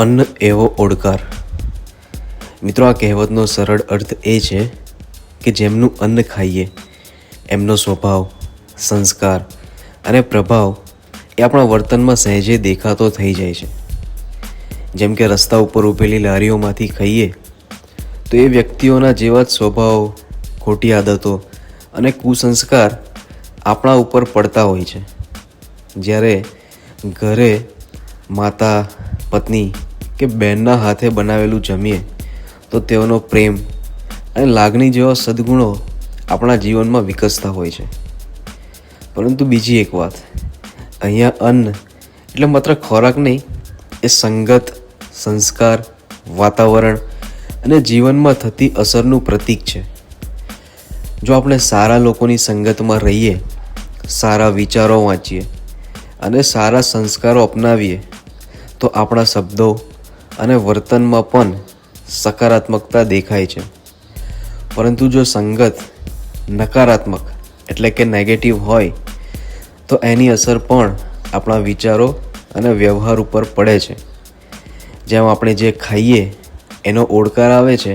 અન્ન એવો ઓડકાર. મિત્રો, આ કહેવતનો સરળ અર્થ એ છે કે જેમનું અન્ન ખાઈએ એમનો સ્વભાવ, સંસ્કાર અને પ્રભાવ એ આપણા વર્તનમાં સહેજે દેખાતો થઈ જાય છે. જેમ કે રસ્તા ઉપર ઊભેલી લારીઓમાંથી ખાઈએ તો એ વ્યક્તિઓના જેવા જ સ્વભાવ, ખોટી આદતો અને કુસંસ્કાર આપણા ઉપર પડતા હોય છે. જ્યારે ઘરે માતા, પત્ની કે બહેનના હાથે બનાવેલું જમીએ તો તેઓનો પ્રેમ અને લાગણી જેવા સદ્ગુણો આપણા જીવનમાં વિકસતા હોય છે. પરંતુ બીજી એક વાત, અહીંયા અન્ન એટલે માત્ર ખોરાક નહીં, એ સંગત, સંસ્કાર, વાતાવરણ અને જીવનમાં થતી અસરનું પ્રતીક છે. જો આપણે સારા લોકોની સંગતમાં રહીએ, સારા વિચારો વાંચીએ અને સારા સંસ્કારો અપનાવીએ તો આપણા શબ્દો અને વર્તનમાં પણ સકારાત્મકતા દેખાય છે. પરંતુ જો સંગત નકારાત્મક એટલે કે નેગેટિવ હોય તો એની અસર પણ આપણા વિચારો અને વ્યવહાર ઉપર પડે છે. જેમ આપણે જે ખાઈએ એનો ઓડકાર આવે છે,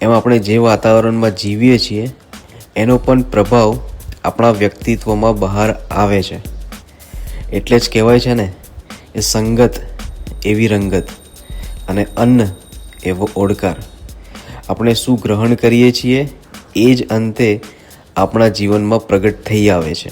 એમ આપણે જે વાતાવરણમાં જીવીએ છીએ એનો પણ પ્રભાવ આપણા વ્યક્તિત્વમાં બહાર આવે છે. એટલે જ કહેવાય છે ને, એ સંગત એવી રંગત અને અન્ન એવો ઓડકાર. આપણે શું ગ્રહણ કરીએ છીએ એ જ અંતે આપણા જીવનમાં પ્રગટ થઈ આવે છે.